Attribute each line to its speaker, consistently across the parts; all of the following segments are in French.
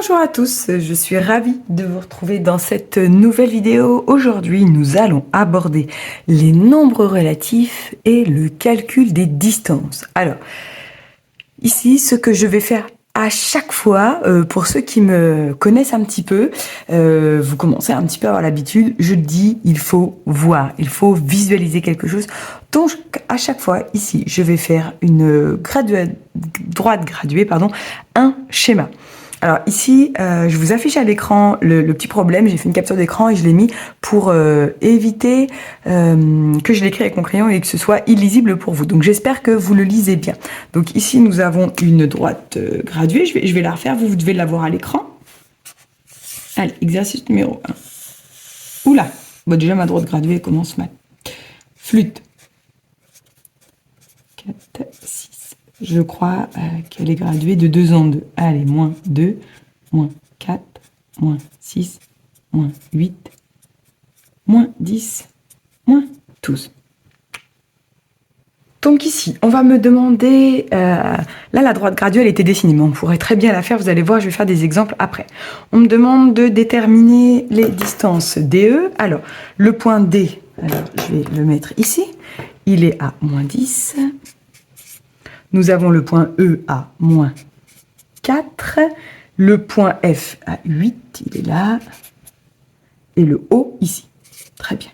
Speaker 1: Bonjour à tous, je suis ravie de vous retrouver dans cette nouvelle vidéo. Aujourd'hui, nous allons aborder les nombres relatifs et le calcul des distances. Alors, ici, ce que je vais faire à chaque fois, pour ceux qui me connaissent un petit peu, vous commencez un petit peu à avoir l'habitude, je dis il faut voir, il faut visualiser quelque chose. Donc à chaque fois ici, je vais faire une droite graduée, un schéma. Alors ici, je vous affiche à l'écran le petit problème. J'ai fait une capture d'écran et je l'ai mis pour éviter que je l'écris avec mon crayon et que ce soit illisible pour vous. Donc j'espère que vous le lisez bien. Donc ici, nous avons une droite graduée. Je vais la refaire. Vous devez la voir à l'écran. Allez, exercice numéro 1. Oula, bon, déjà ma droite graduée commence mal. Flûte. 4, 6. Je crois qu'elle est graduée de 2 en 2. Allez, moins 2, moins 4, moins 6, moins 8, moins 10, moins 12. Donc ici, on va me demander... là, la droite graduée, elle était dessinée, mais on pourrait très bien la faire. Vous allez voir, je vais faire des exemples après. On me demande de déterminer les distances DE. Alors, le point D, alors, je vais le mettre ici. Il est à moins 10. Nous avons le point E à moins 4. Le point F à 8, il est là. Et le O ici. Très bien.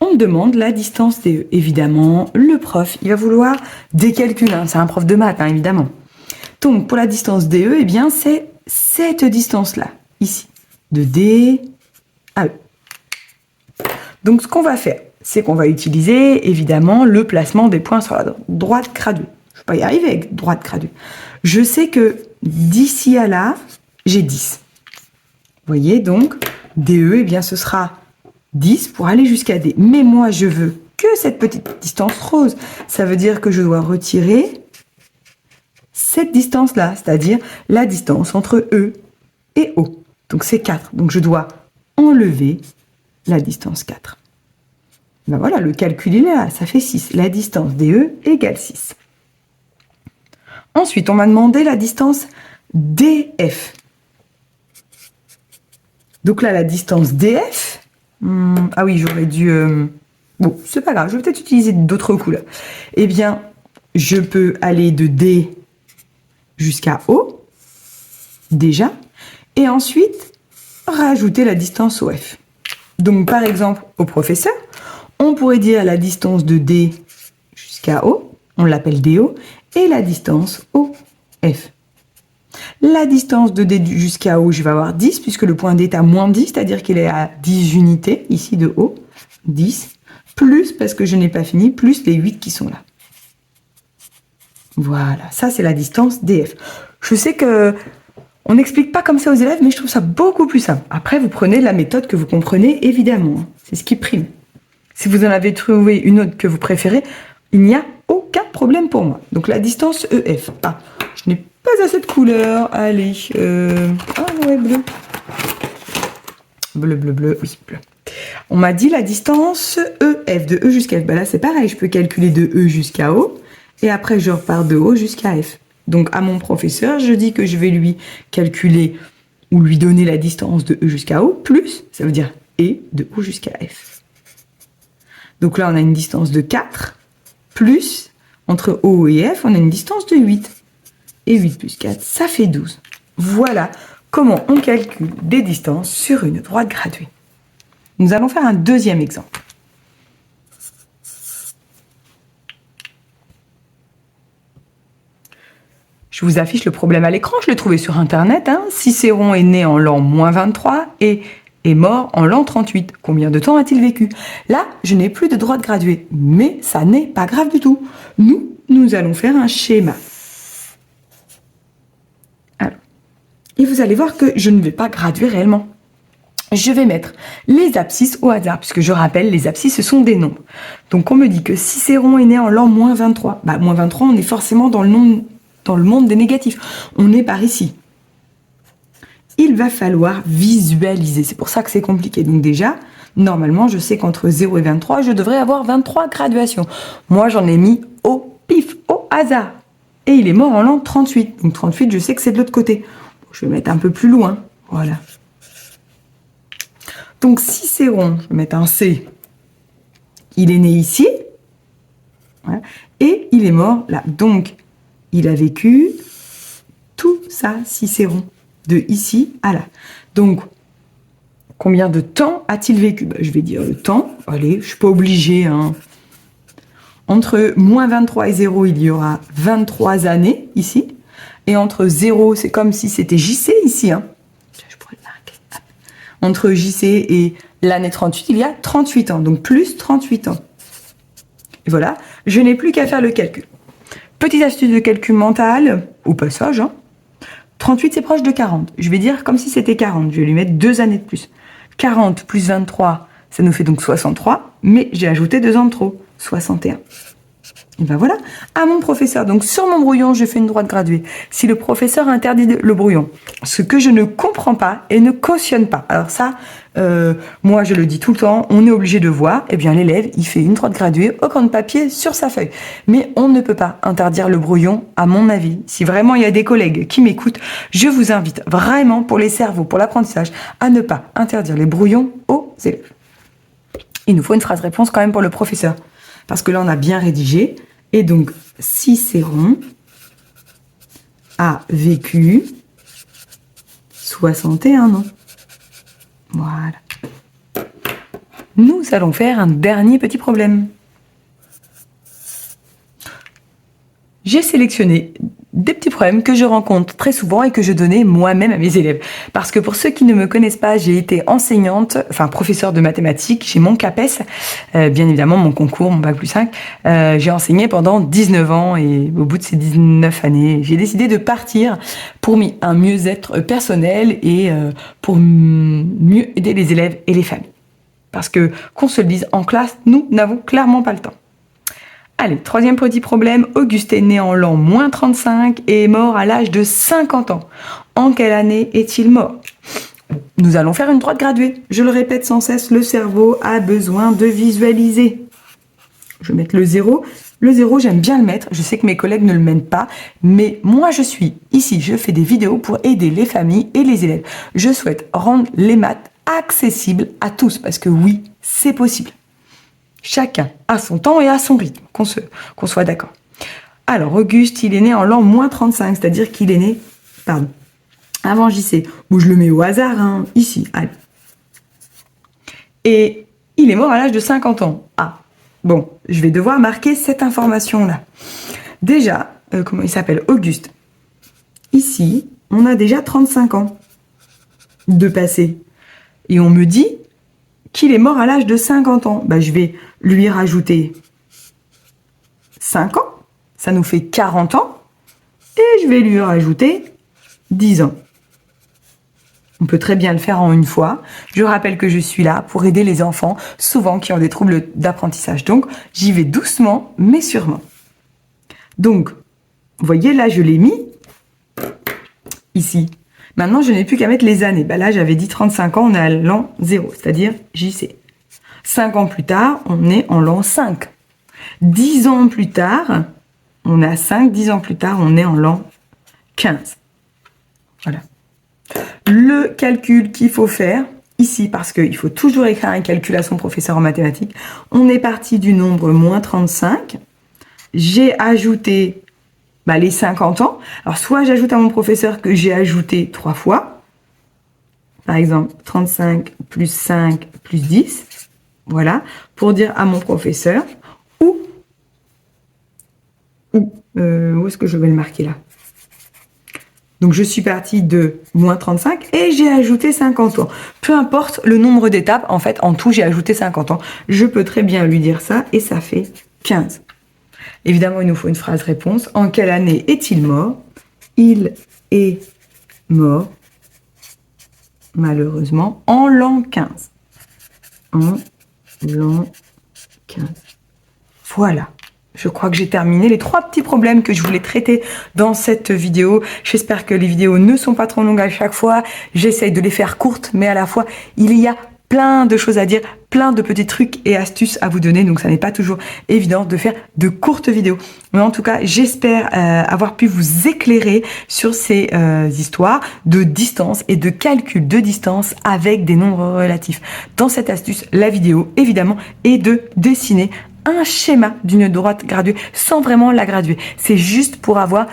Speaker 1: On me demande la distance DE. Évidemment, le prof, il va vouloir des calculs. Hein. C'est un prof de maths, hein, évidemment. Donc, pour la distance DE, eh bien, c'est cette distance-là, ici. De D à E. Donc, ce qu'on va faire, c'est qu'on va utiliser, évidemment, le placement des points sur la droite graduée. Je ne vais pas y arriver avec droite graduée. Je sais que d'ici à là, j'ai 10. Vous voyez, donc, DE, eh bien, ce sera 10 pour aller jusqu'à D. Mais moi, je veux que cette petite distance rose. Ça veut dire que je dois retirer cette distance-là, c'est-à-dire la distance entre E et O. Donc, c'est 4. Donc, je dois enlever la distance 4. Ben voilà, le calcul est là, ça fait 6. La distance DE égale 6. Ensuite, on m'a demandé la distance DF. Donc là, la distance DF... ah oui, j'aurais dû... Bon, c'est pas grave, je vais peut-être utiliser d'autres couleurs. Eh bien, je peux aller de D jusqu'à O, déjà, et ensuite, rajouter la distance OF. Donc, par exemple, au professeur, on pourrait dire la distance de D jusqu'à O, on l'appelle DO, et la distance OF. La distance de D jusqu'à O, je vais avoir 10, puisque le point D est à moins 10, c'est-à-dire qu'il est à 10 unités, ici de O, 10, plus, parce que je n'ai pas fini, plus les 8 qui sont là. Voilà, ça c'est la distance DF. Je sais que on n'explique pas comme ça aux élèves, mais je trouve ça beaucoup plus simple. Après, vous prenez la méthode que vous comprenez, évidemment. C'est ce qui prime. Si vous en avez trouvé une autre que vous préférez, il n'y a aucun problème pour moi. Donc la distance EF. Ah, je n'ai pas assez de couleurs. Allez. Ah ouais, bleu. Bleu, bleu, bleu. Oui, bleu. On m'a dit la distance EF. De E jusqu'à F. Ben là, c'est pareil. Je peux calculer de E jusqu'à O. Et après, je repars de O jusqu'à F. Donc à mon professeur, je dis que je vais lui calculer ou lui donner la distance de E jusqu'à O. Plus, ça veut dire E de O jusqu'à F. Donc là, on a une distance de 4. Plus, entre O et F, on a une distance de 8. Et 8 plus 4, ça fait 12. Voilà comment on calcule des distances sur une droite graduée. Nous allons faire un deuxième exemple. Je vous affiche le problème à l'écran, je l'ai trouvé sur Internet. Cicéron est né en l'an moins 23 et est mort en l'an 38. Combien de temps a-t-il vécu? Là, je n'ai plus de droite graduée, mais ça n'est pas grave du tout. Nous allons faire un schéma. Alors, et vous allez voir que je ne vais pas graduer réellement. Je vais mettre les abscisses au hasard, puisque je rappelle, les abscisses, ce sont des nombres. Donc, on me dit que Cicéron est né en l'an moins 23. Bah, moins 23, on est forcément dans le monde des négatifs. On est par ici. Il va falloir visualiser. C'est pour ça que c'est compliqué. Donc déjà, normalement, je sais qu'entre 0 et 23, je devrais avoir 23 graduations. Moi, j'en ai mis au pif, au hasard. Et il est mort en l'an 38. Donc 38, je sais que c'est de l'autre côté. je vais mettre un peu plus loin. Voilà. Donc, Cicéron, je vais mettre un C. Il est né ici. Voilà. Et il est mort là. Donc, il a vécu tout ça, Cicéron. De ici à là. Donc, combien de temps a-t-il vécu? Je vais dire le temps. Allez, je ne suis pas obligée. Hein. Entre moins 23 et 0, il y aura 23 années ici. Et entre 0, c'est comme si c'était JC ici. Hein. Je pourrais le marquer. Entre JC et l'année 38, il y a 38 ans. Donc plus 38 ans. Et voilà, je n'ai plus qu'à faire le calcul. Petite astuce de calcul mental, au passage. Hein. 38, c'est proche de 40. Je vais dire comme si c'était 40. Je vais lui mettre 2 années de plus. 40 plus 23, ça nous fait donc 63. Mais j'ai ajouté 2 ans de trop. 61. Et ben voilà, à mon professeur. Donc sur mon brouillon, je fais une droite graduée. Si le professeur interdit le brouillon, ce que je ne comprends pas et ne cautionne pas. Alors ça, moi je le dis tout le temps, on est obligé de voir. Eh bien l'élève, il fait une droite graduée au crayon de papier sur sa feuille. Mais on ne peut pas interdire le brouillon, à mon avis. Si vraiment il y a des collègues qui m'écoutent, je vous invite vraiment pour les cerveaux, pour l'apprentissage, à ne pas interdire les brouillons aux élèves. Il nous faut une phrase réponse quand même pour le professeur. Parce que là, on a bien rédigé. Et donc, Cicéron a vécu 61 ans. Voilà. Nous allons faire un dernier petit problème. J'ai sélectionné des petits problèmes que je rencontre très souvent et que je donnais moi-même à mes élèves. Parce que pour ceux qui ne me connaissent pas, j'ai été enseignante, enfin professeure de mathématiques, j'ai mon CAPES, bien évidemment mon concours, mon Bac+5. J'ai enseigné pendant 19 ans et au bout de ces 19 années, j'ai décidé de partir pour un mieux-être personnel et pour mieux aider les élèves et les familles. Parce que, qu'on se le dise, en classe, nous n'avons clairement pas le temps. Allez, troisième petit problème, Auguste est né en l'an moins 35 et est mort à l'âge de 50 ans. En quelle année est-il mort? Nous allons faire une droite graduée. Je le répète sans cesse, le cerveau a besoin de visualiser. Je vais mettre le 0. Le 0, j'aime bien le mettre. Je sais que mes collègues ne le mettent pas, mais moi je suis ici. Je fais des vidéos pour aider les familles et les élèves. Je souhaite rendre les maths accessibles à tous parce que oui, c'est possible. Chacun a son temps et a son rythme, qu'on soit d'accord. Alors, Auguste, il est né en l'an moins 35, c'est-à-dire qu'il est né, avant JC, où je le mets au hasard, hein, ici, allez. Et il est mort à l'âge de 50 ans. Ah, bon, je vais devoir marquer cette information-là. Déjà, comment il s'appelle? Auguste. Ici, on a déjà 35 ans de passé. Et on me dit qu'il est mort à l'âge de 50 ans. Je vais lui rajouter 5 ans. Ça nous fait 40 ans. Et je vais lui rajouter 10 ans. On peut très bien le faire en une fois. Je rappelle que je suis là pour aider les enfants, souvent qui ont des troubles d'apprentissage. Donc, j'y vais doucement, mais sûrement. Donc, vous voyez, là, je l'ai mis ici. Maintenant, je n'ai plus qu'à mettre les années. Là, j'avais dit 35 ans, on est à l'an 0, c'est-à-dire JC. 5 ans plus tard, on est en l'an 5. 10 ans plus tard, on est à 5. 10 ans plus tard, on est en l'an 15. Voilà. Le calcul qu'il faut faire ici, parce qu'il faut toujours écrire un calcul à son professeur en mathématiques, on est parti du nombre moins 35. J'ai ajouté les 50 ans. Alors, soit j'ajoute à mon professeur que j'ai ajouté 3 fois. Par exemple, 35 plus 5 plus 10. Voilà. Pour dire à mon professeur. Où est-ce que je vais le marquer là? Donc, je suis partie de moins 35 et j'ai ajouté 50 ans. Peu importe le nombre d'étapes, en fait, en tout, j'ai ajouté 50 ans. Je peux très bien lui dire ça et ça fait 15. Évidemment, il nous faut une phrase réponse. En quelle année est-il mort? Il est mort, malheureusement, en l'an 15. En l'an 15. Voilà. Je crois que j'ai terminé les 3 petits problèmes que je voulais traiter dans cette vidéo. J'espère que les vidéos ne sont pas trop longues à chaque fois. J'essaye de les faire courtes, mais à la fois, il y a plein de choses à dire, plein de petits trucs et astuces à vous donner, donc ça n'est pas toujours évident de faire de courtes vidéos. Mais en tout cas, j'espère avoir pu vous éclairer sur ces histoires de distance et de calcul de distance avec des nombres relatifs. Dans cette astuce, la vidéo, évidemment, est de dessiner un schéma d'une droite graduée sans vraiment la graduer. C'est juste pour avoir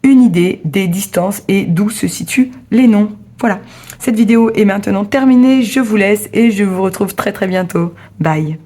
Speaker 1: une idée des distances et d'où se situent les noms. Voilà, cette vidéo est maintenant terminée, je vous laisse et je vous retrouve très bientôt. Bye.